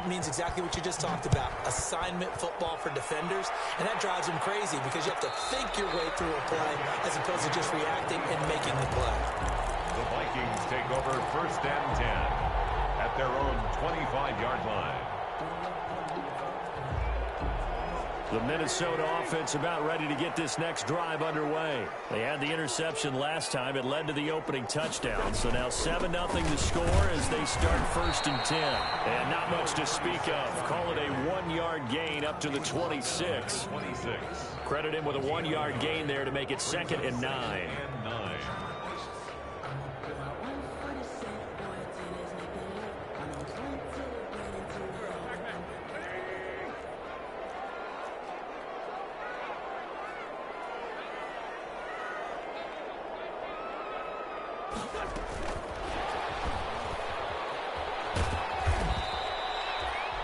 means exactly what you just talked about, assignment football for defenders, and that drives them crazy because you have to think your way through a play as opposed to just reacting and making the play. The Vikings take over 1st and 10 at their own 25-yard line. The Minnesota offense about ready to get this next drive underway. They had the interception last time. It led to the opening touchdown. So now 7-0 the score as they start 1st and 10. And not much to speak of. Call it a 1-yard gain up to the 26. Credit him with a 1-yard gain there to make it 2nd and 9.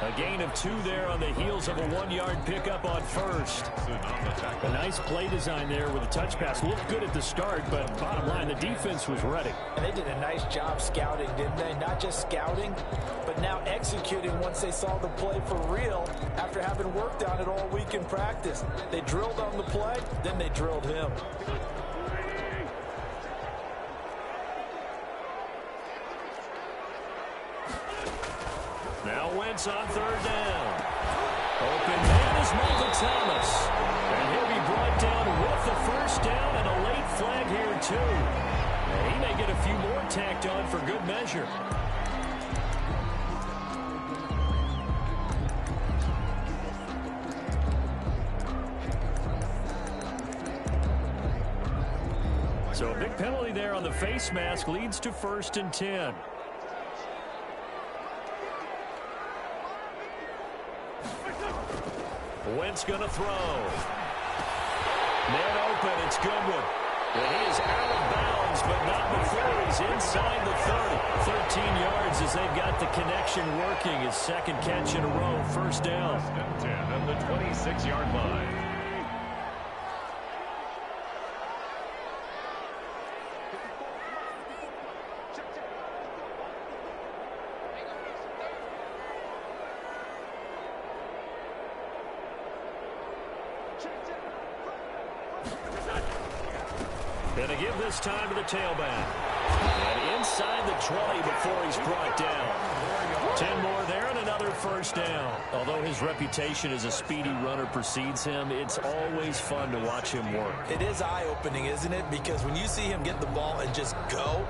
A gain of 2 there on the heels of a 1-yard pickup on 1st. A nice play design there with a touch pass. Looked good at the start, but bottom line, the defense was ready. And they did a nice job scouting, didn't they? Not just scouting, but now executing once they saw the play for real after having worked on it all week in practice. They drilled on the play, then they drilled him. Now Wentz on 3rd down. Open man is Michael Thomas. And he'll be brought down with the 1st down and a late flag here too. And he may get a few more tacked on for good measure. So a big penalty there on the face mask leads to 1st and 10. Wentz going to throw. Man open, it's Goodwin. And he is out of bounds, but not before he's inside the 30. 13 yards as they've got the connection working. His 2nd catch in a row, 1st down. 1st and 10 at the 26-yard line. Going to give this time to the tailback. And inside the 20 before he's brought down. 10 more there and another 1st down. Although his reputation as a speedy runner precedes him, it's always fun to watch him work. It is eye-opening, isn't it? Because when you see him get the ball and just go,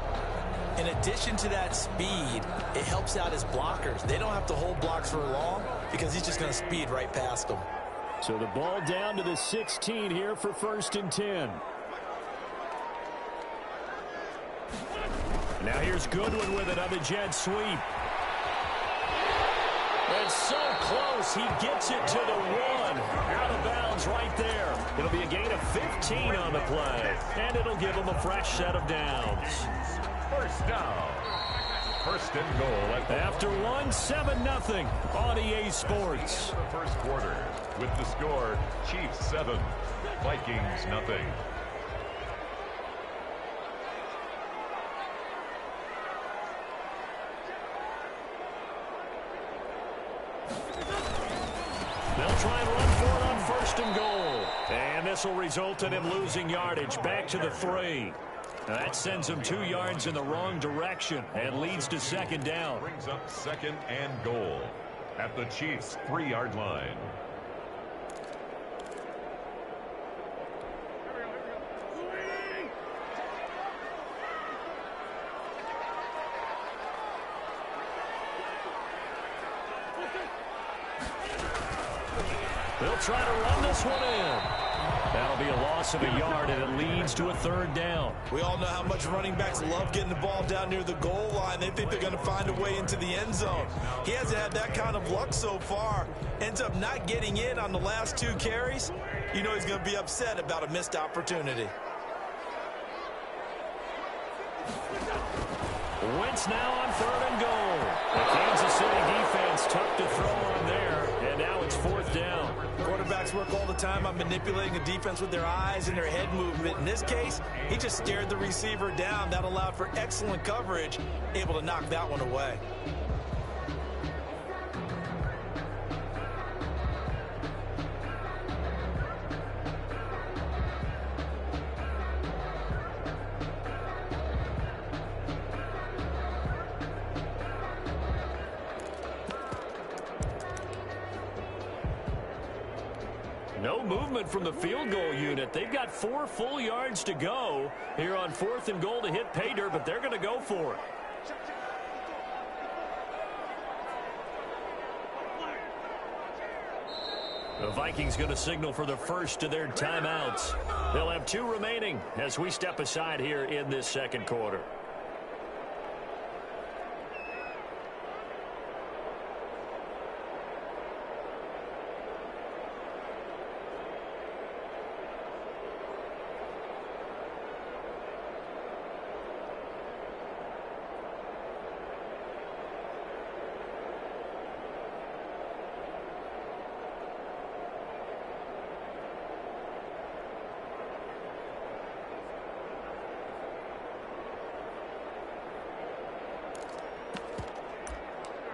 in addition to that speed, it helps out his blockers. They don't have to hold blocks for long because he's just going to speed right past them. So the ball down to the 16 here for 1st and 10. Now here's Goodwin with it on the jet sweep. And so close, he gets it to the 1. Out of bounds right there. It'll be a gain of 15 on the play. And it'll give him a fresh set of downs. 1st down. 1st and goal. After 7-0 on EA Sports. The 1st quarter with the score, Chiefs 7, Vikings nothing. They'll try and run for it on 1st and goal. And this will result in him losing yardage back to the 3. That sends him 2 yards in the wrong direction and leads to 2nd down. Brings up 2nd and goal at the Chiefs' 3-yard line. They'll try to run this one in. That'll be a loss of a yard, and it leads to a 3rd down. We all know how much running backs love getting the ball down near the goal line. They think they're going to find a way into the end zone. He hasn't had that kind of luck so far. Ends up not getting in on the last 2 carries. You know he's going to be upset about a missed opportunity. Wentz now on 3rd and goal. The Kansas City defense took the throw on there, and now it's 4th down. Quarterbacks work all the time on manipulating a defense with their eyes and their head movement. In this case, he just stared the receiver down. That allowed for excellent coverage, able to knock that one away. No movement from the field goal unit. They've got 4 full yards to go here on 4th and goal to hit pay dirt, but they're going to go for it. The Vikings going to signal for the first of their timeouts. They'll have 2 remaining as we step aside here in this second quarter.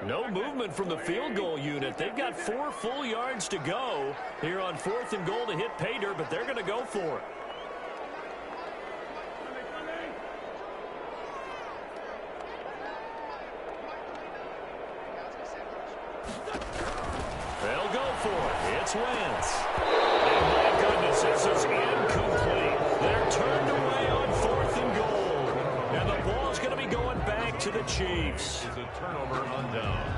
No movement from the field goal unit. They've got 4 full yards to go here on 4th and goal to hit pay dirt, but they're going to go for it. They'll go for it. It's Wentz. And my goodness, this is incomplete. They're turned away on 4th and goal. And the ball's going to be going back to the Chiefs. It's a turnover on downs.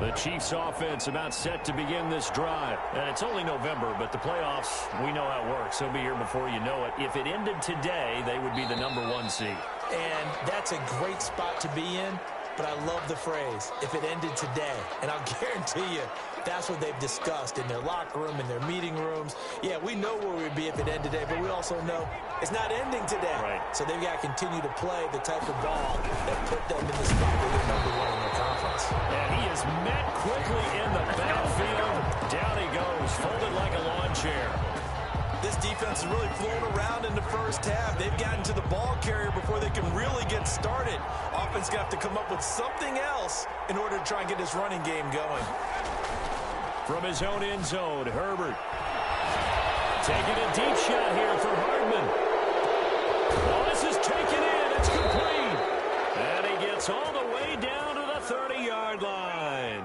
The Chiefs offense about set to begin this drive. And it's only November, but the playoffs, we know how it works. They'll be here before you know it. If it ended today, they would be the #1 seed. And that's a great spot to be in, but I love the phrase, if it ended today. And I'll guarantee you, that's what they've discussed in their locker room, in their meeting rooms. Yeah, we know where we'd be if it ended today, but we also know it's not ending today. Right. So they've got to continue to play the type of ball that put them in the spot where they're #1 in their conference. And he is met quickly in the backfield. Down he goes, folded like a lawn chair. This defense has really flown around in the first half. They've gotten to the ball carrier before they can really get started. Offense going to have to come up with something else in order to try and get this running game going. From his own end zone, Herbert. Taking a deep shot here for Hardman. Oh, this is taken in. It's complete. And he gets all the way down to the 30-yard line.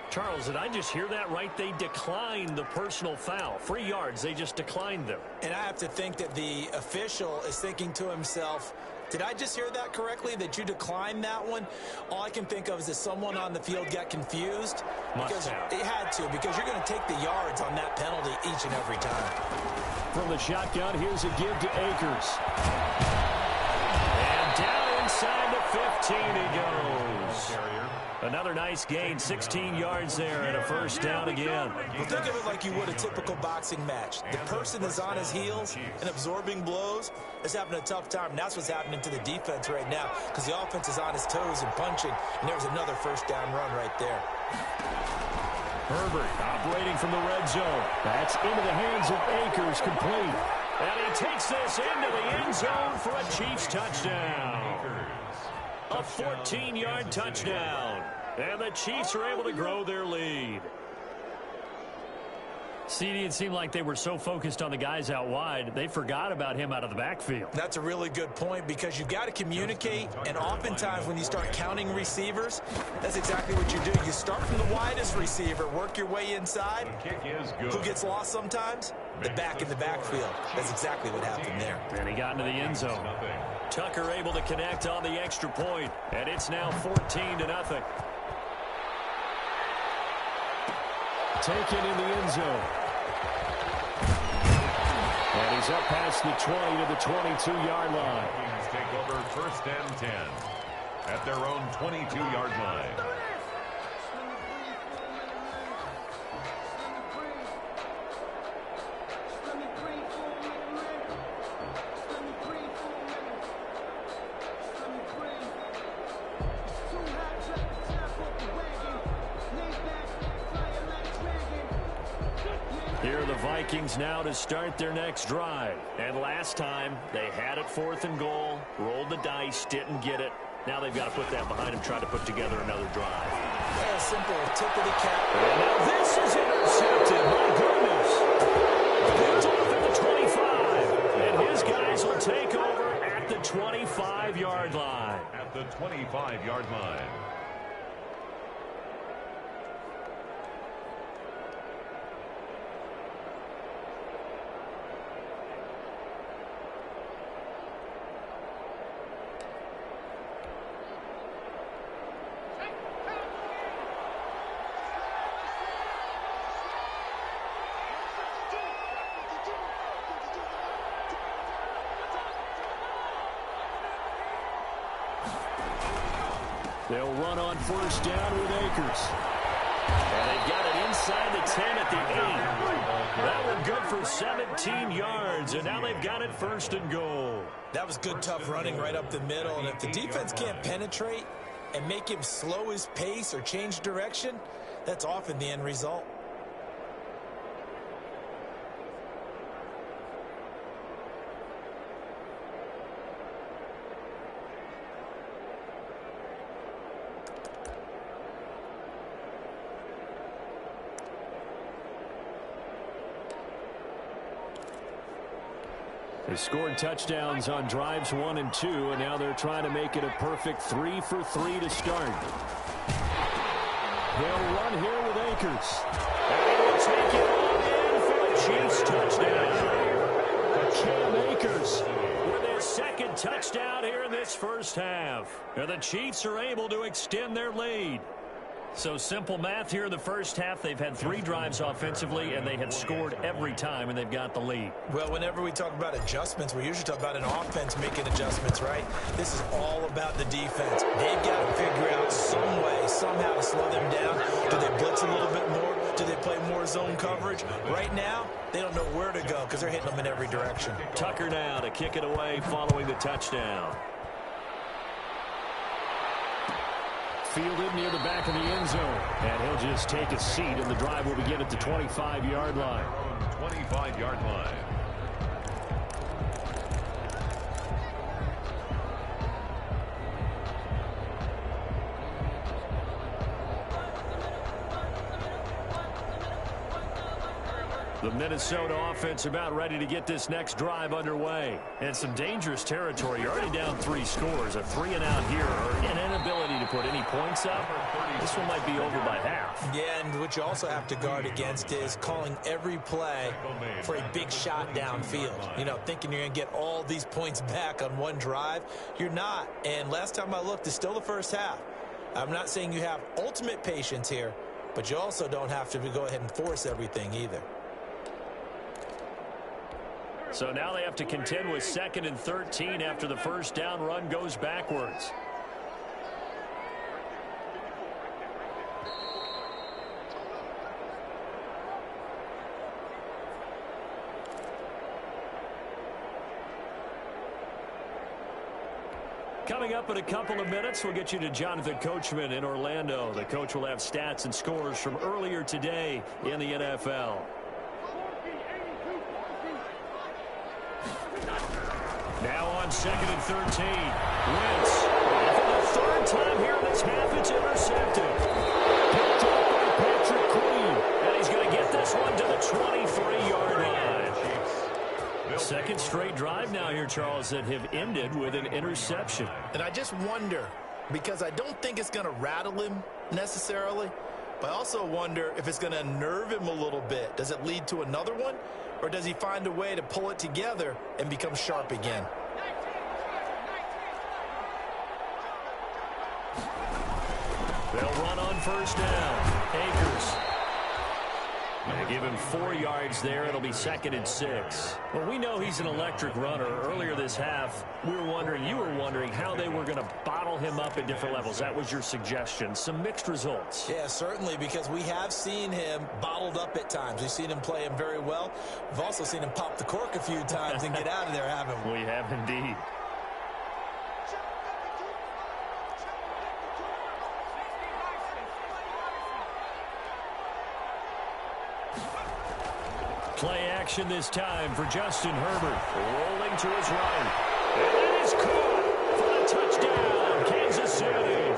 Charles, did I just hear that right? They declined the personal foul. 3 yards, they just declined them. And I have to think that the official is thinking to himself, did I just hear that correctly, that you declined that one? All I can think of is that someone on the field got confused. Must have. It had to, because you're going to take the yards on that penalty each and every time. From the shotgun, here's a give to Akers. And down inside the 15 he goes. Another nice gain, 16 yards there and a first down again. Well, think of it like you would a typical boxing match. The person is on his heels and absorbing blows is having a tough time. And that's what's happening to the defense right now, because the offense is on his toes and punching. And there's another first down run right there. Herbert operating from the red zone. That's into the hands of Akers, complete. And he takes this into the end zone for a Chiefs touchdown. A 14-yard touchdown. And the Chiefs are able to grow their lead. CD, it seemed like they were so focused on the guys out wide, they forgot about him out of the backfield. That's a really good point, because you've got to communicate, and oftentimes when you start counting receivers, that's exactly what you do. You start from the widest receiver, work your way inside. The kick is good. Who gets lost sometimes? The back in the backfield. That's exactly what happened there. And he got into the end zone. Tucker able to connect on the extra point, and it's now 14-0. Taken in the end zone. And he's up past the 20 to the 22-yard line. Vikings take over first and 10 at their own 22-yard line. Vikings now to start their next drive. And last time, they had it 4th and goal, rolled the dice, didn't get it. Now they've got to put that behind them, try to put together another drive. Yeah, simple tip of the cap. And now this is intercepted. My goodness. Picked off at the 25. And his guys will take over at the 25-yard line. At the 25-yard line. They'll run on 1st down with Akers. And they've got it inside the 10 at the 8. That one good for 17 yards, and now they've got it 1st and goal. That was good, tough running right up the middle. And if the defense can't penetrate and make him slow his pace or change direction, that's often the end result. They scored touchdowns on drives 1 and 2, and now they're trying to make it a perfect 3 for 3 to start. They'll run here with Akers. And he will take it all in for a Chiefs touchdown. Cam Akers with his 2nd touchdown here in this first half. And the Chiefs are able to extend their lead. So simple math here in the first half. They've had 3 drives offensively, and they have scored every time, and they've got the lead. Well, whenever we talk about adjustments, we usually talk about an offense making adjustments, right? This is all about the defense. They've got to figure out some way, somehow to slow them down. Do they blitz a little bit more? Do they play more zone coverage? Right now, they don't know where to go because they're hitting them in every direction. Tucker now to kick it away following the touchdown. Fielded near the back of the end zone. And he'll just take a seat, and the drive will begin at the 25-yard line. 25-yard line. The Minnesota offense about ready to get this next drive underway. And some dangerous territory. You're already down 3 scores. A 3-and-out here, or an inability to put any points up. This one might be over by half. Yeah, and what you also have to guard against is calling every play for a big shot downfield. You know, thinking you're going to get all these points back on one drive. You're not. And last time I looked, it's still the first half. I'm not saying you have ultimate patience here, but you also don't have to go ahead and force everything either. So now they have to contend with 2nd and 13 after the first down run goes backwards. Coming up in a couple of minutes, we'll get you to Jonathan Coachman in Orlando. The coach will have stats and scores from earlier today in the NFL. Now on 2nd and 13. Wentz. And for the 3rd time here in this half, it's intercepted. Picked up by Patrick Queen. And he's going to get this one to the 23-yard line. 2nd straight drive now here, Charles, that have ended with an interception. And I just wonder, because I don't think it's going to rattle him necessarily, but I also wonder if it's going to nerve him a little bit. Does it lead to another one? Or does he find a way to pull it together and become sharp again? They'll run on 1st down. Akers. They give him 4 yards there. It'll be 2nd and 6. Well, we know he's an electric runner. Earlier this half, you were wondering how they were going to bottle him up at different levels. That was your suggestion. Some mixed results. Yeah, certainly, because we have seen him bottled up at times. We've seen him play him very well. We've also seen him pop the cork a few times and get out of there, haven't we? We have indeed. Play action this time for Justin Herbert. Rolling to his right. And that is caught for the touchdown. Kansas City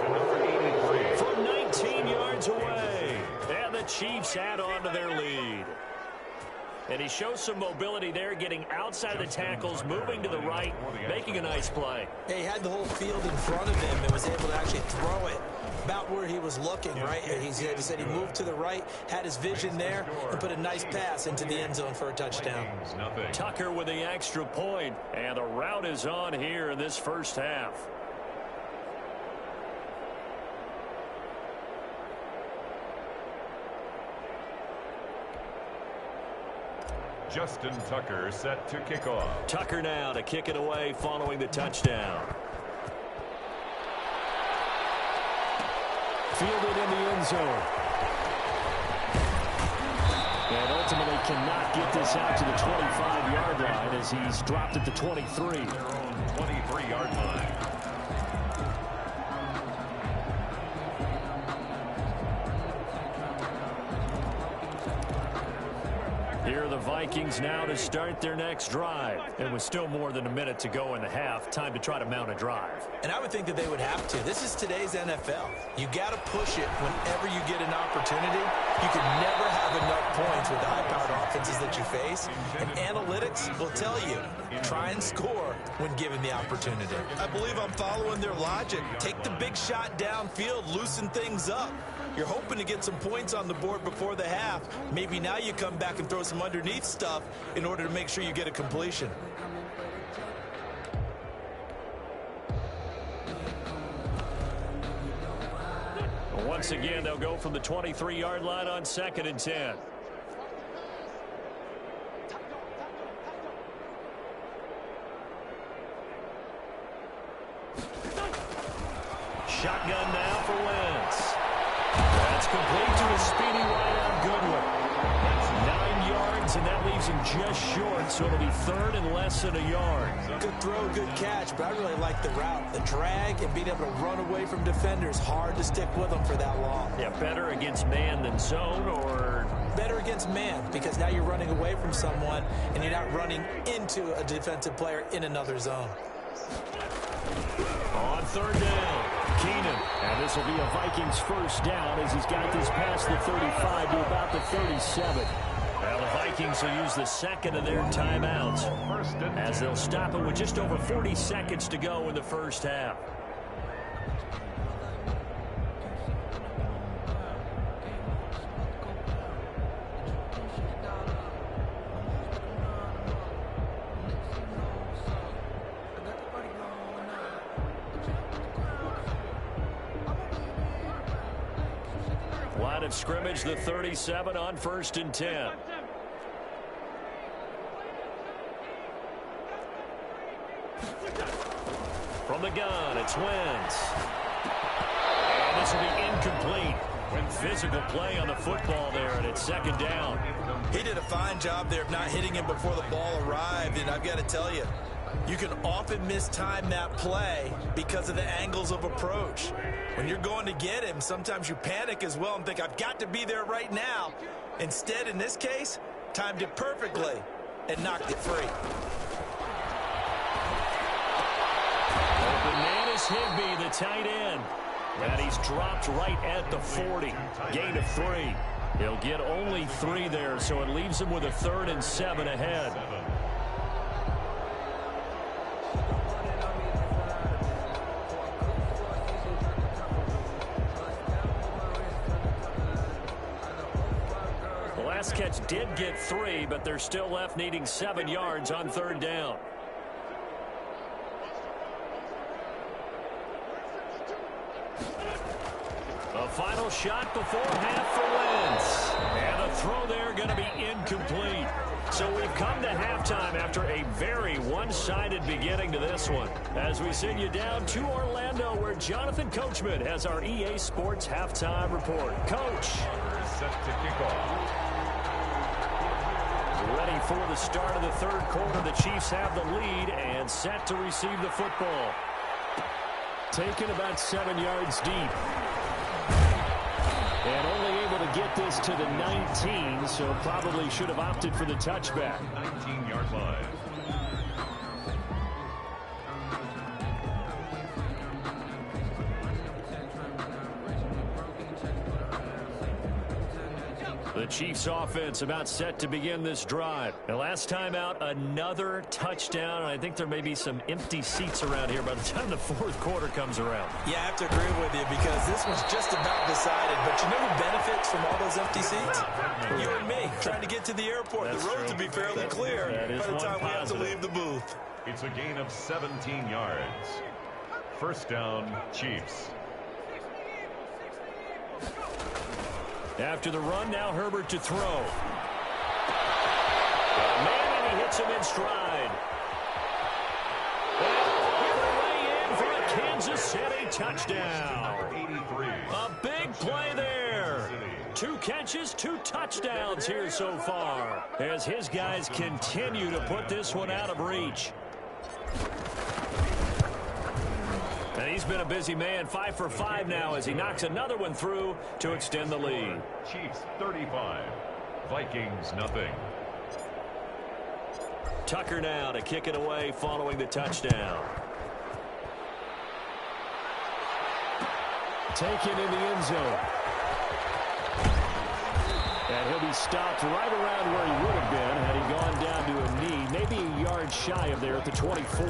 from 19 yards away. And the Chiefs add on to their lead. And he shows some mobility there, getting outside the tackles, moving to the right, making a nice play. Yeah, he had the whole field in front of him and was able to actually throw it about where he was looking, right? He said he moved to the right, had his vision there, and put a nice pass into the end zone for a touchdown. Tucker with the extra point, and a rout is on here in this first half. Justin Tucker set to kick off. Tucker now to kick it away following the touchdown. Fielded in the end zone. And ultimately cannot get this out to the 25-yard line as he's dropped at the 23. Their own 23-yard line. Here are the Vikings now to start their next drive. And with still more than a minute to go in the half, time to try to mount a drive. And I would think that they would have to. This is today's NFL. You got to push it whenever you get an opportunity. You can never have enough points with the high-powered offenses that you face. And analytics will tell you, try and score when given the opportunity. I believe I'm following their logic. Take the big shot downfield, loosen things up. You're hoping to get some points on the board before the half. Maybe now you come back and throw some underneath stuff in order to make sure you get a completion. Once again, they'll go from the 23-yard line on 2nd and 10. Shotgun now for Wentz. That's complete to a speedy wideout Goodwin. That's 9 yards, and that leaves him just short, so it'll be 3rd and less than a yard. Good throw, good catch, but I really like the route. The drag and being able to run away from defenders, hard to stick with them for that long. Yeah, better against man than zone, or? Better against man, because now you're running away from someone, and you're not running into a defensive player in another zone. On 3rd down, Keenan. And this will be a Vikings first down as he's got this past the 35 to about the 37. Well, the Vikings will use the second of their timeouts as they'll stop it with just over 40 seconds to go in the first half. Line of scrimmage, the 37 on 1st and 10. From the gun, it's Wentz. And this will be incomplete. Physical play on the football there, and it's 2nd down. He did a fine job there of not hitting him before the ball arrived, and I've got to tell you, you can often mistime that play because of the angles of approach. When you're going to get him, sometimes you panic as well and think, I've got to be there right now. Instead, in this case, timed it perfectly and knocked it free. Bananas Higbee, the tight end. And he's dropped right at the 40. Gain of 3. He'll get only 3 there, so it leaves him with a 3rd and 7 ahead. The last catch did get 3, but they're still left needing 7 yards on 3rd down. A final shot before half for Wentz. And a throw there going to be incomplete. So we've come to halftime after a very one-sided beginning to this one. As we send you down to Orlando, where Jonathan Coachman has our EA Sports halftime report. Coach. Set to kick off. Ready for the start of the 3rd quarter. The Chiefs have the lead and set to receive the football. Taken about 7 yards deep. And only able to get this to the 19, so probably should have opted for the touchback. 19-yard line. The Chiefs offense about set to begin this drive. And last time out, another touchdown. And I think there may be some empty seats around here by the time the fourth quarter comes around. Yeah, I have to agree with you because this one's just about decided. But you know who benefits from all those empty seats? You and me, trying to get to the airport. That's the roads true. will be fairly clear by the time we have to leave the booth. It's a gain of 17 yards. First down, Chiefs. After the run, now Herbert to throw. Man, and he hits him in stride. Way in for a Kansas City touchdown. 83. A big play there. 2 catches, 2 touchdowns here so far, as his guys continue to put this one out of reach. And he's been a busy man, 5 for 5 now as he knocks another one through to extend the lead. Chiefs 35, Vikings nothing. Tucker now to kick it away following the touchdown. Taken in the end zone. And he'll be stopped right around where he would have been had he gone down to a knee, maybe a yard shy of there at the 24.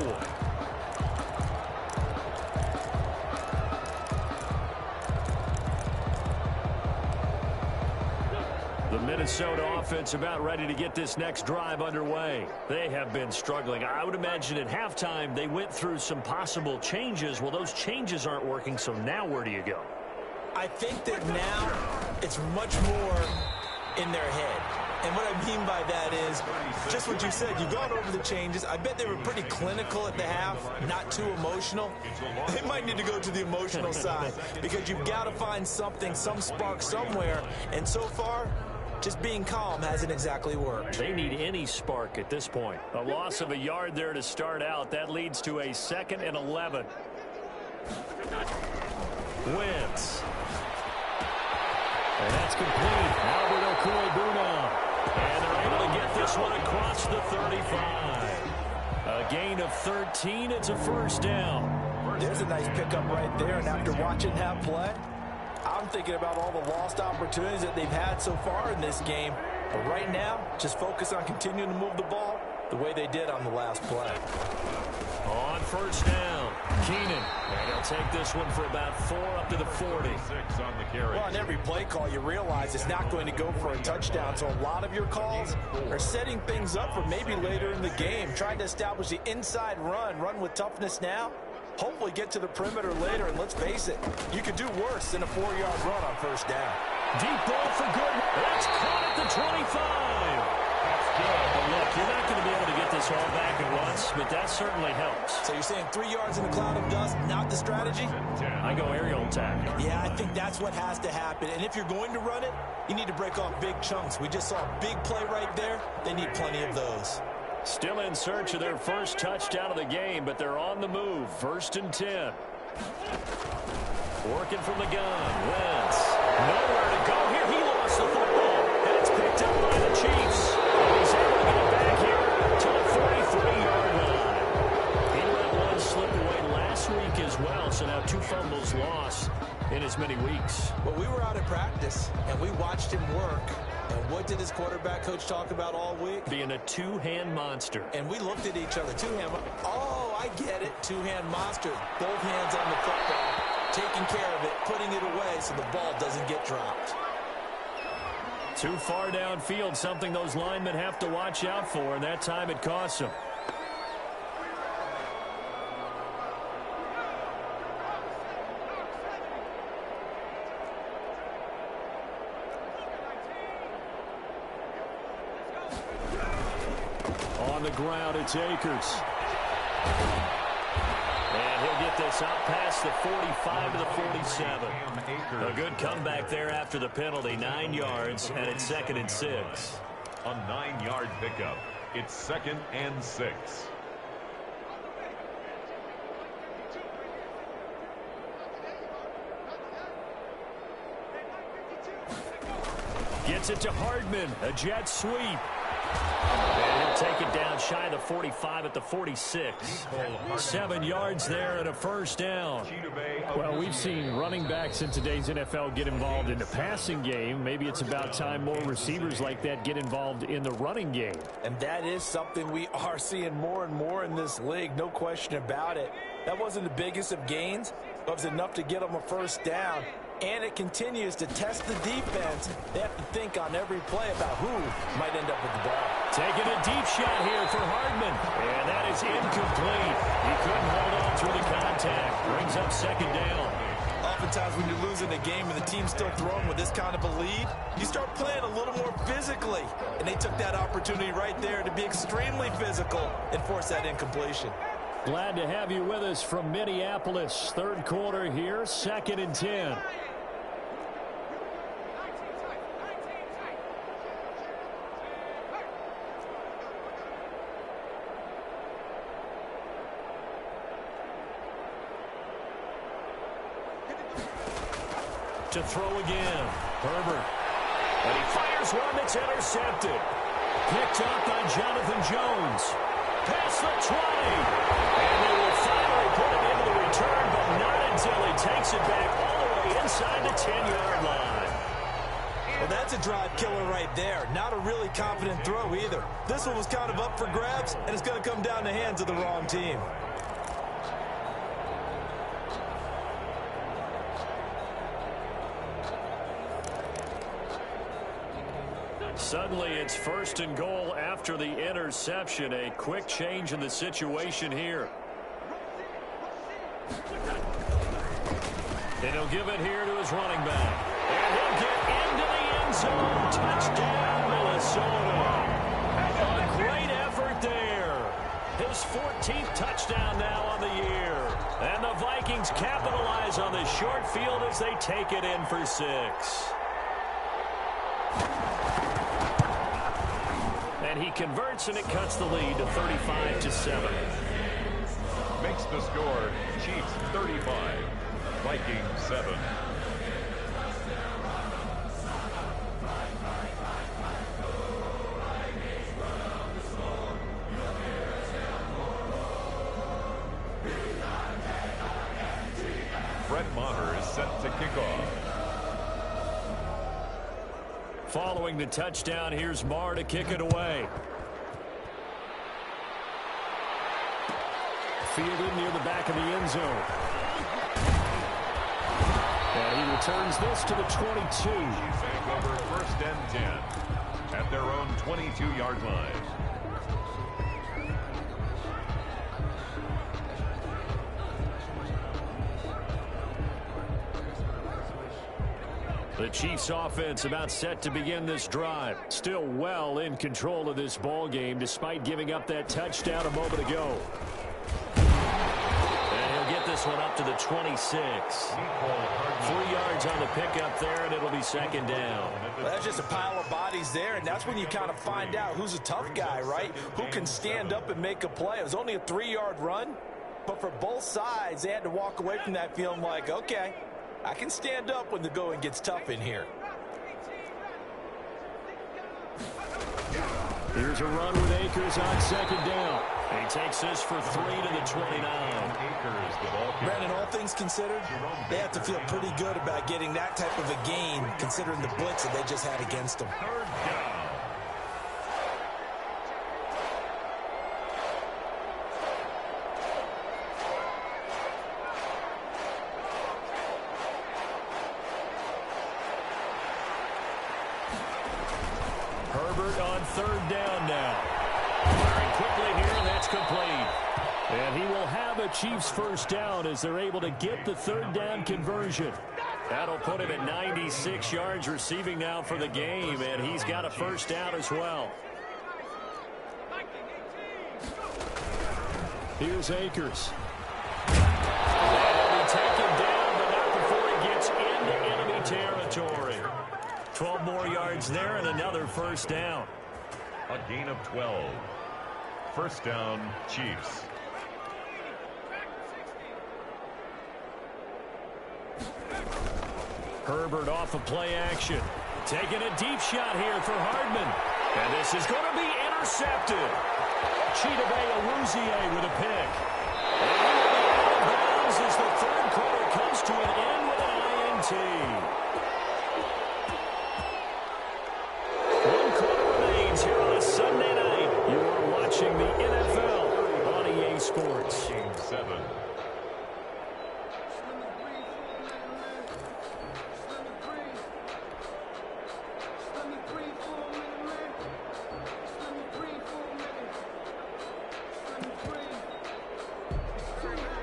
The Minnesota offense about ready to get this next drive underway. They have been struggling. I would imagine at halftime they went through some possible changes. Well, those changes aren't working, so now where do you go? I think that now it's much more in their head. And what I mean by that is just what you said. You've gone over the changes. I bet they were pretty clinical at the half, not too emotional. They might need to go to the emotional side because you've got to find something, some spark somewhere. And so far, just being calm hasn't exactly worked. They need any spark at this point. A loss of a yard there to start out. That leads to a 2nd and 11. Wentz. And that's complete. Albert Okwuegbunam. And they're able to get this one across the 35. A gain of 13. It's a first down. There's a nice pickup right there. And after watching that play, I'm thinking about all the lost opportunities that they've had so far in this game. But right now, just focus on continuing to move the ball the way they did on the last play. On first down, Keenan. And he'll take this one for about 4 up to the 40. 6 on the carry. Well, on every play call, you realize it's not going to go for a touchdown. So a lot of your calls are setting things up for maybe later in the game, trying to establish the inside run with toughness now. Hopefully get to the perimeter later, and let's face it, you could do worse than a 4-yard run on first down. Deep ball for good. That's caught at the 25. That's good. But look, you're not going to be able to get this all back at once, but that certainly helps. So you're saying 3 yards in a cloud of dust, not the strategy? I go aerial attack. Yeah, I think that's what has to happen. And if you're going to run it, you need to break off big chunks. We just saw a big play right there. They need plenty of those. Still in search of their first touchdown of the game, but they're on the move. 1st and 10. Working from the gun. Wentz. Nowhere to go here. He lost the football. And it's picked up by the Chiefs. And he's able to get it back here to the 43-yard line. He let one slip away last week as well, so now 2 fumbles lost in as many weeks. Well, we were out at practice, and we watched him work. And what did his quarterback coach talk about all week? Being a 2-hand monster. And we looked at each other. 2-hand. Oh, I get it. 2-hand monster. Both hands on the football, taking care of it, putting it away so the ball doesn't get dropped. Too far downfield, something those linemen have to watch out for, and that time it costs them. On the ground, it's Akers. And he'll get this up past the 45 to the 47. A good comeback there after the penalty. 9 yards, and it's 2nd and 6. A 9-yard pickup. It's 2nd and 6. Gets it to Hardman. A jet sweep. And he'll take it down shy of the 45 at the 46. 7 yards there and a first down. Well, we've seen running backs in today's NFL get involved in the passing game. Maybe it's about time more receivers like that get involved in the running game. And that is something we are seeing more and more in this league, no question about it. That wasn't the biggest of gains, but it was enough to get them a first down. And it continues to test the defense. They have to think on every play about who might end up with the ball. Taking a deep shot here for Hardman. And that is incomplete. He couldn't hold on through the contact. Brings up second down. Oftentimes when you're losing a game and the team's still throwing with this kind of a lead, you start playing a little more physically. And they took that opportunity right there to be extremely physical and force that incompletion. Glad to have you with us from Minneapolis. Third quarter here, 2nd and 10. To throw again. Herbert. And he fires one that's intercepted. Picked up by Jonathan Jones. Past the 20. And they will finally put it into the return, but not until he takes it back all the way inside the 10-yard line. Well, that's a drive killer right there. Not a really confident throw either. This one was kind of up for grabs, and it's going to come down the hands of the wrong team. Suddenly, it's 1st and goal after the interception. A quick change in the situation here. And he'll give it here to his running back. And he'll get into the end zone. Touchdown, Minnesota. A great effort there. His 14th touchdown now on the year. And the Vikings capitalize on the short field as they take it in for 6. And he converts, and it cuts the lead to 35-7. Makes the score Chiefs 35, Vikings 7. Brett Maher is set to kick off. Following the touchdown, here's Maher to kick it away. Fielded near the back of the end zone. And he returns this to the 22. Take over 1st and 10 at their own 22-yard line. The Chiefs offense about set to begin this drive. Still well in control of this ball game despite giving up that touchdown a moment ago. And he'll get this one up to the 26. 3 yards on the pickup there, and it'll be 2nd down. Well, that's just a pile of bodies there, and that's when you kind of find out who's a tough guy, right? Who can stand up and make a play. It was only a 3-yard run, but for both sides, they had to walk away from that feeling like, okay, I can stand up when the going gets tough in here. Here's a run with Akers on 2nd down. He takes this for 3 to the 29. Brandon, all things considered, they have to feel pretty good about getting that type of a gain, considering the blitz that they just had against them. 3rd down. Herbert on 3rd down now. Very quickly here, and that's complete. And he will have a Chiefs first down as they're able to get the 3rd down conversion. That'll put him at 96 yards receiving now for the game, and he's got a first down as well. Here's Akers. And he'll be taken down, but not before he gets into enemy territory. 12 more yards there and another first down. A gain of 12. First down, Chiefs. Herbert off of play action. Taking a deep shot here for Hardman. And this is going to be intercepted. Chidobe Awuzie with a pick. And he will be out of bounds as the third quarter comes to an end with an INT. One quarter remains here on a Sunday night. You are watching the NFL on EA Sports. Game 7.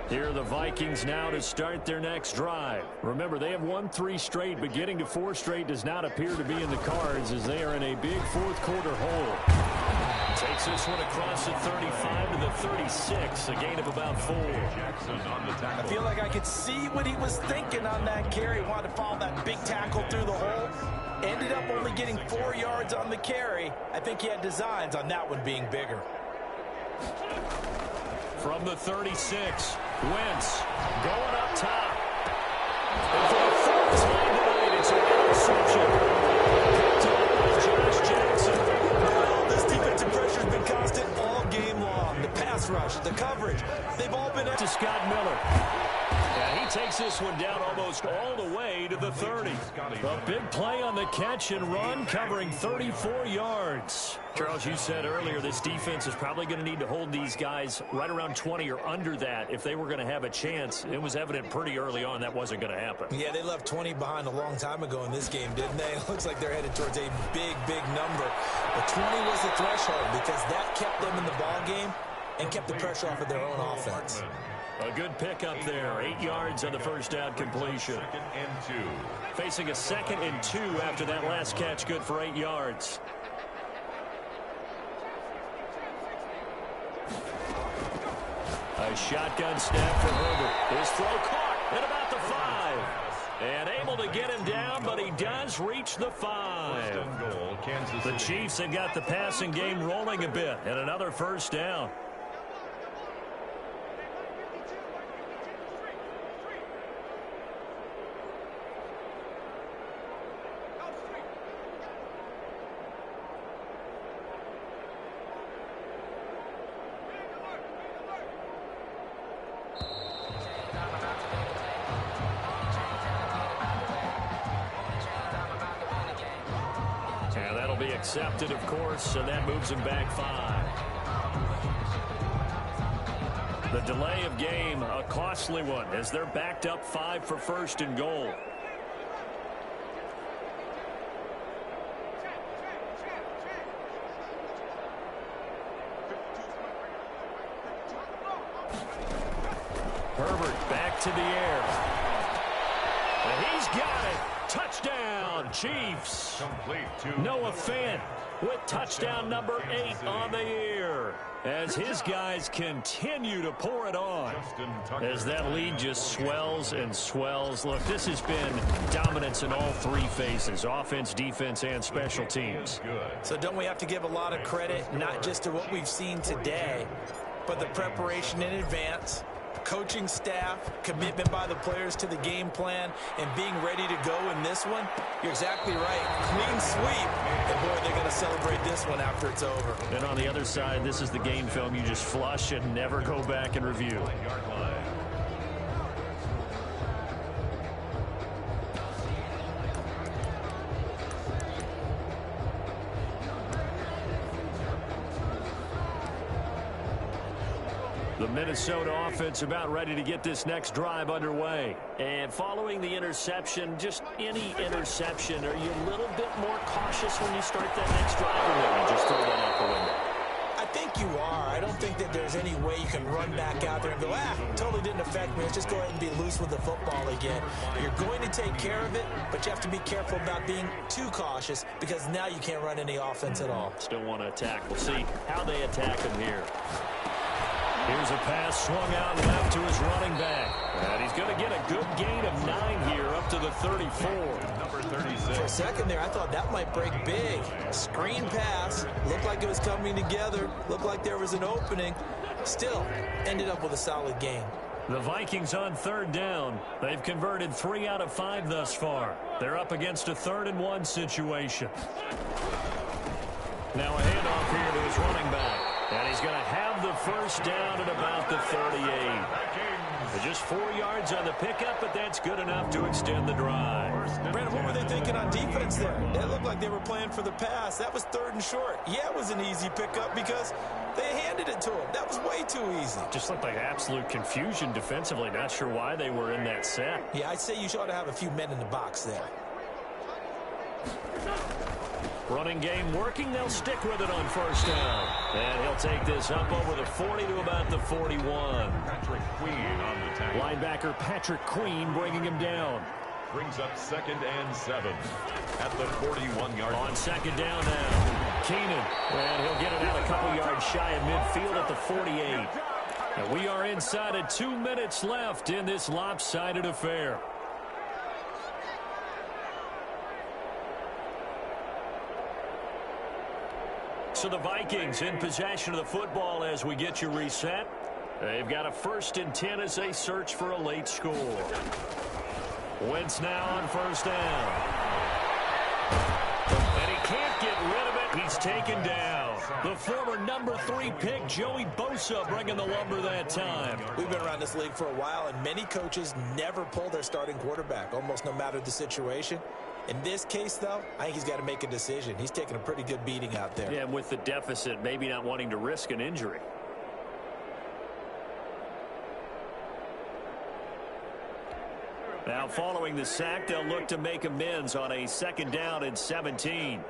Here are the Vikings now to start their next drive. Remember, they have won 3 straight, but getting to 4 straight does not appear to be in the cards as they are in a big fourth quarter hole. Takes this one across the 35 to the 36, a gain of about 4. I feel like I could see what he was thinking on that carry. Wanted to follow that big tackle through the hole. Ended up only getting 4 yards on the carry. I think he had designs on that one being bigger. From the 36, Wentz going up top. And for the fourth time tonight, it's an interception. Josh Jackson. Well, this defensive pressure has been constant all game long. The pass rush, the coverage, they've all been to Scott Miller. And he takes this one down almost all the way to the 30. A big play on the catch and run, covering 34 yards. Charles, you said earlier this defense is probably going to need to hold these guys right around 20 or under that if they were going to have a chance. It was evident pretty early on that wasn't going to happen. Yeah, they left 20 behind a long time ago in this game, didn't they? It looks like they're headed towards a big, big number. But 20 was the threshold because that kept them in the ball game and kept the pressure off of their own offense. A good pickup there. 8 yards on the first down completion. 2nd and 2. Facing a 2nd and 2 after that last catch, good for 8 yards. A shotgun snap for Herbert. His throw caught at about the 5. And able to get him down, but he does reach the 5. Goal, Kansas The City. Chiefs have got the passing game rolling a bit. And another first down. Accepted, of course, and that moves him back 5. The delay of game, a costly one, as they're backed up 5 for 1st and goal. Herbert back to the air. And he's got it. Touchdown, Chiefs. Complete to Noah Fant with touchdown number 8 on the year as his guys continue to pour it on as that lead just swells and swells. Look, this has been dominance in all 3 phases, offense, defense, and special teams. So don't we have to give a lot of credit, not just to what we've seen today, but the preparation in advance, coaching staff, commitment by the players to the game plan, and being ready to go in this one? You're exactly right. Clean sweep. And boy, they're going to celebrate this one after it's over. And on the other side, this is the game film you just flush and never go back and review. The Minnesota offense about ready to get this next drive underway. And following the interception, just any interception, are you a little bit more cautious when you start that next drive, or maybe just throw that out the window? I think you are. I don't think that there's any way you can run back out there and go, totally didn't affect me. Let's just go ahead and be loose with the football again. You're going to take care of it, but you have to be careful about being too cautious because now you can't run any offense at all. Still want to attack. We'll see how they attack him here. Here's a pass swung out left to his running back. And he's going to get a good gain of 9 here up to the 34. Number 36. For a second there, I thought that might break big. Screen pass. Looked like it was coming together. Looked like there was an opening. Still, ended up with a solid gain. The Vikings on third down. They've converted 3 out of 5 thus far. They're up against a 3rd-and-1 situation. Now a handoff here to his running back. And he's going to have the first down at about the 38. Just 4 yards on the pickup, but that's good enough to extend the drive. Brandon, what were they thinking on defense there? They looked like they were playing for the pass. That was 3rd and short. Yeah, it was an easy pickup because they handed it to him. That was way too easy. Just looked like absolute confusion defensively. Not sure why they were in that set. Yeah, I'd say you ought to have a few men in the box there. Running game working. They'll stick with it on first down. And he'll take this up over the 40 to about the 41. Patrick Queen on the tackle. Linebacker Patrick Queen bringing him down. Brings up 2nd and 7 at the 41-yard line. On 2nd down now. Keenan. And he'll get it out a couple yards shy of midfield at the 48. And we are inside of 2 minutes left in this lopsided affair. So the Vikings in possession of the football as we get you reset. They've got a 1st and 10 as they search for a late score. Wentz now on first down. And he can't get rid of it. He's taken down. The former number 3 pick, Joey Bosa, bringing the lumber that time. We've been around this league for a while, and many coaches never pull their starting quarterback, almost no matter the situation. In this case, though, I think he's got to make a decision. He's taking a pretty good beating out there. Yeah, and with the deficit, maybe not wanting to risk an injury. Now, following the sack, they'll look to make amends on a 2nd down and 17.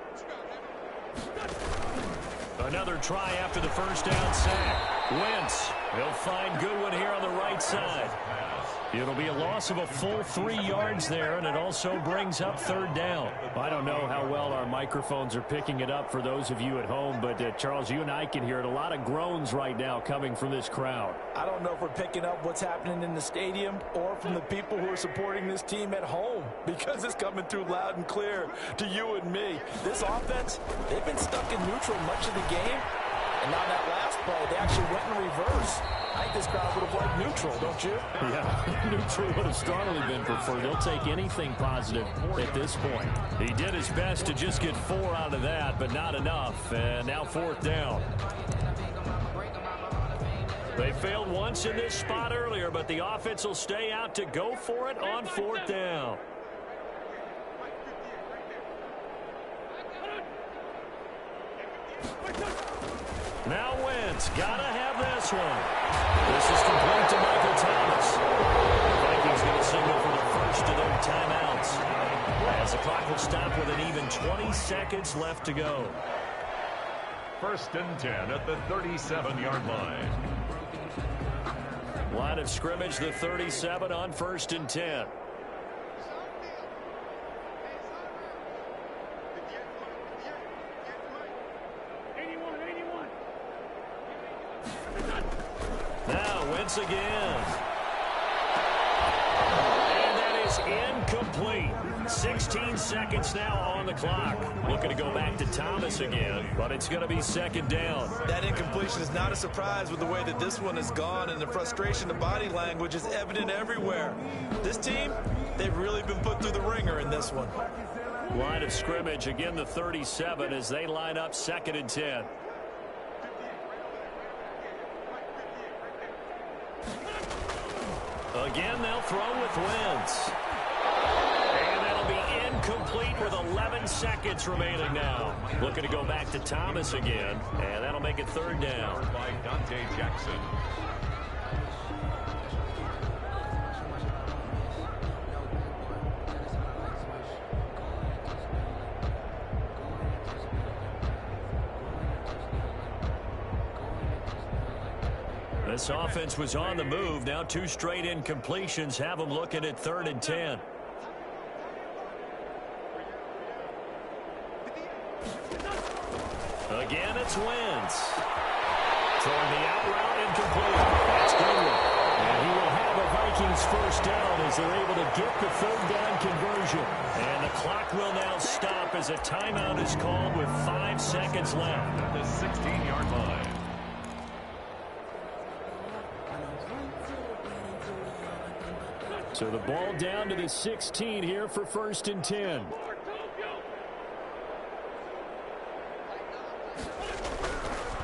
Another try after the first down sack. Wentz, he'll find Goodwin here on the right side. It'll be a loss of a full 3 yards there, and it also brings up 3rd down. I don't know how well our microphones are picking it up for those of you at home, but Charles, you and I can hear it. A lot of groans right now coming from this crowd. I don't know if we're picking up what's happening in the stadium or from the people who are supporting this team at home, because it's coming through loud and clear to you and me. This offense, they've been stuck in neutral much of the game, and on that last play, they actually went in reverse. I think this crowd would have liked neutral, don't you? Yeah, neutral would have strongly been preferred. They'll take anything positive at this point. He did his best to just get 4 out of that, but not enough. And now 4th down. They failed once in this spot earlier, but the offense will stay out to go for it on 4th down. Now Wentz, gotta have this one. This is complete to Michael Thomas. The Vikings going to signal for the first of their timeouts, as the clock will stop with an even 20 seconds left to go. 1st and 10 at the 37-yard line. Line of scrimmage, the 37 on 1st and 10. Now Wentz again. And that is incomplete. 16 seconds now on the clock. Looking to go back to Thomas again, but it's going to be 2nd down. That incompletion is not a surprise with the way that this one has gone, and the frustration, the body language is evident everywhere. This team, they've really been put through the ringer in this one. Line of scrimmage, again the 37 as they line up 2nd and 10. Again, they'll throw with Wentz. And that'll be incomplete with 11 seconds remaining now. Looking to go back to Thomas again, and that'll make it 3rd down. By Dante Jackson. This offense was on the move. Now 2 straight incompletions have them looking at 3rd and 10. Again, it's Wentz. Throwing the out route, incomplete. That's Goodwin. And he will have a Vikings first down as they're able to get the 3rd down conversion. And the clock will now stop as a timeout is called with 5 seconds left. At the 16-yard line. So the ball down to the 16 here for 1st and 10.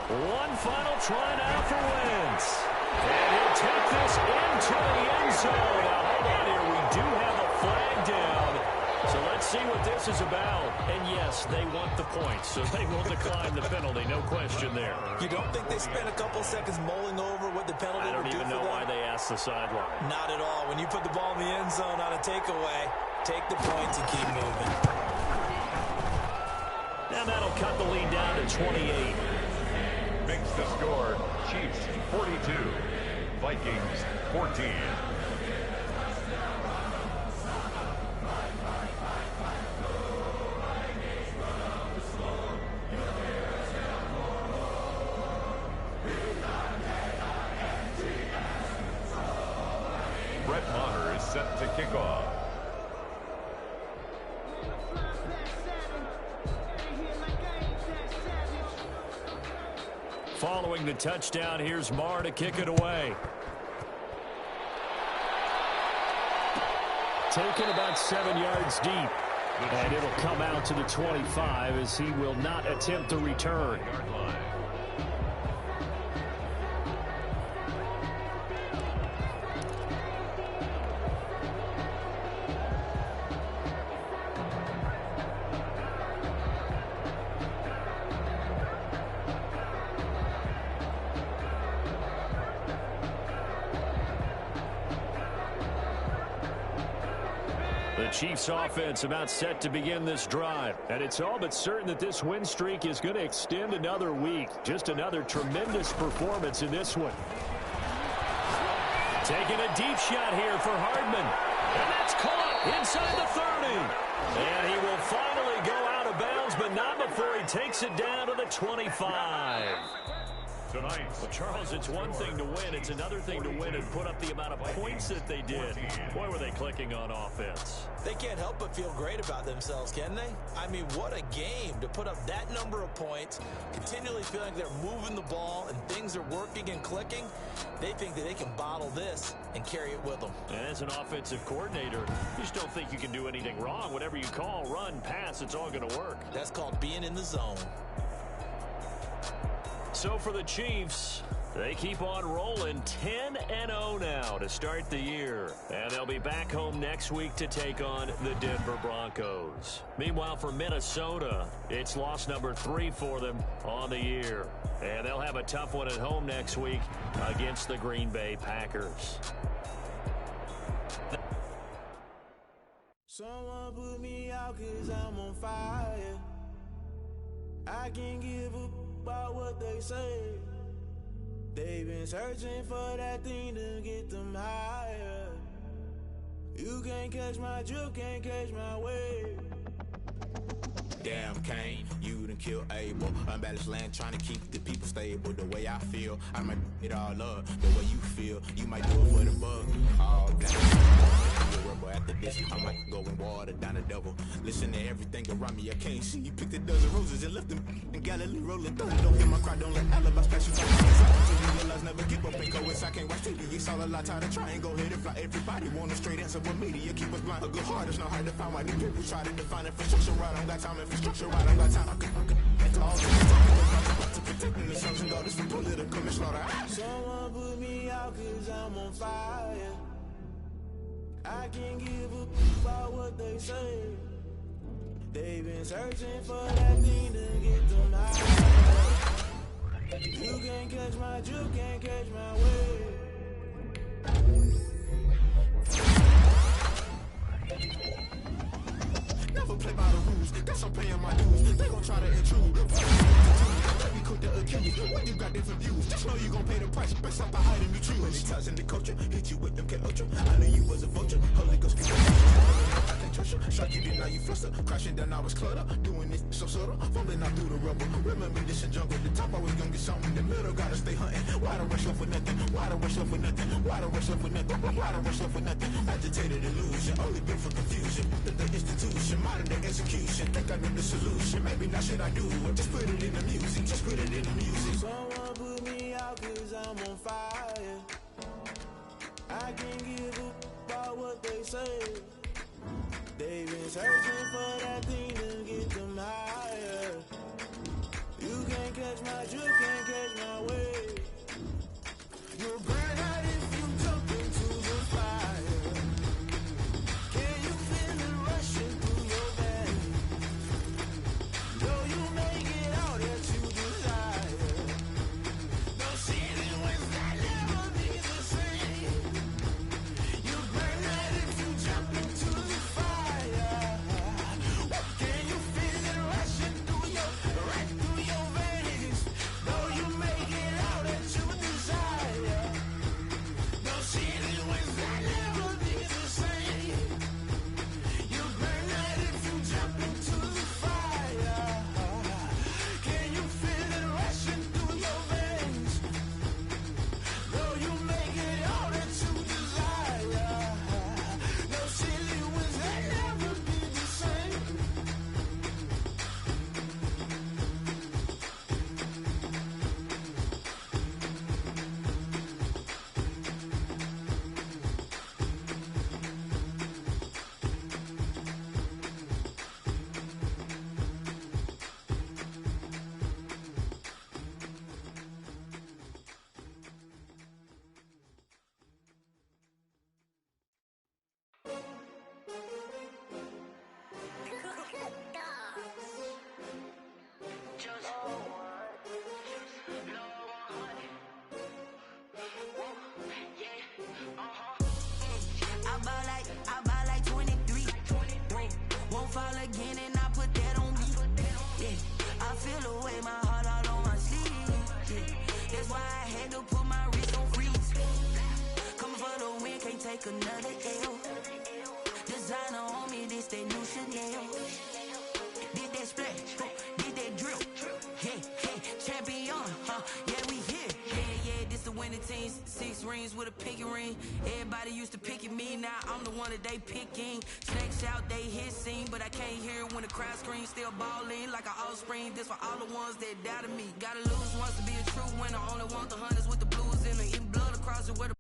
One final try now for Wentz. And he'll take this into the end zone. Now, hold on here. We do have a flag down. So let's see what this is about. And yes, they want the points, so they will decline the penalty. No question there. You don't think they spent a couple seconds mulling over what the penalty would do for them? I don't even know why they asked the sideline. Not at all. When you put the ball in the end zone on a takeaway, take the points and keep moving. And that'll cut the lead down to 28. Makes the score Chiefs 42, Vikings 14. Is set to kick off. Following the touchdown, here's Marr to kick it away. Taken about 7 yards deep. And it'll come out to the 25 as he will not attempt to return. The Chiefs offense about set to begin this drive. And it's all but certain that this win streak is going to extend another week. Just another tremendous performance in this one. Taking a deep shot here for Hardman. And that's caught inside the 30. And he will finally go out of bounds, but not before he takes it down to the 25. Tonight, Well, Charles, it's one thing to win. It's another thing to win and put up the amount of points that they did. Boy, were they clicking on offense. They can't help but feel great about themselves, can they? I mean, what a game to put up that number of points, continually feeling like they're moving the ball and things are working and clicking. They think that they can bottle this and carry it with them. And as an offensive coordinator, you just don't think you can do anything wrong. Whatever you call, run, pass, it's all going to work. That's called being in the zone. So for the Chiefs, they keep on rolling 10-0 now to start the year. And they'll be back home next week to take on the Denver Broncos. Meanwhile, for Minnesota, it's loss number 3 for them on the year. And they'll have a tough one at home next week against the Green Bay Packers. Someone put me out 'cause I'm on fire. I can't give up about what they say. They've been searching for that thing to get them higher. You can't catch my drift, can't catch my wave. Damn Kane, you done killed Abel. Unbalanced land trying to keep the people stable. The way I feel, I might it all up. The way you feel, you might do it for the bug. All black. After this, I might go and water down the devil. Listen to everything around me, I can't see. You picked a dozen roses and left them in Galilee rolling through. Don't hear my cry, don't let alibis pass you by. I realize never give up and go. I can't watch TV. It's all a lot time to try and go ahead and fly. Everybody want a straight answer with media. Keep us blind. A good heart is not hard to find. Why these people try to define infrastructure right? I don't got time. Infrastructure right, I don't got time. I could all to protecting the sons and daughters from political manslaughter. Someone put me out 'cause I'm on fire. I can't give up about what they say. They've been searching for that thing to get them high. You can't catch my drift, can't catch my wave. Never play by the rules, guess I'm paying my dues. They gon' try to intrude. Let me cook the accused. When you got different views, just know you gon' pay the price based off the item you choose. Many times in the culture, hit you with them get ultra. I knew you was a vulture, Holy Ghost speak. I can't trust you, shock you did now you fluster. Crashing down I was clutter, doing this so subtle, fumbling out through the rubble. Remember this in jungle, the top I was gonna get something. The middle gotta stay hunting. Why the rush left with nothing? Why the rush left with nothing? Why the rush left with nothing? Why the rush left with nothing? Agitated illusion, only built for confusion. The institution, modern day execution. Think I know the solution. Maybe not should I do it? Just put it in the music. Just put it in the music. Someone put me out 'cause I'm on fire. I can't give up about what searching for that thing to get them higher. You can't catch my drift, can't catch my wave. You'll burn out if you jump into the fire. Can you feel it rushing through your veins? Though you make it all that you desire. No ceiling winds that never be the same. You burn out if you jump into the fire. Can you feel it rushing through your veins? Though you make it all that you desire. No ceiling winds that never be the same. You burn out if you jump into the fire. Can you feel it rushing through your veins? Though you make it all that you desire. No silly winds that never be the same. I buy like 23. Won't fall again and I put that on me. Yeah, I feel the way, my heart all on my sleeve. Yeah, that's why I had to put my wrist on freeze. Coming for the win, can't take another L. Designer on me, this that new Chanel. Did that splash, did that drill. Yeah, champion, yeah, we here. Yeah, this the winning team. 6 rings with a pinky ring. Everybody used to pick at me, now I'm the one that they picking. Snakes out, they hit scene, but I can't hear it when the crowd screams. Still ballin' like an offspring. This for all the ones that doubted me. Gotta lose once to be a true winner. Only want the hunters with the blues in the eating blood across it where the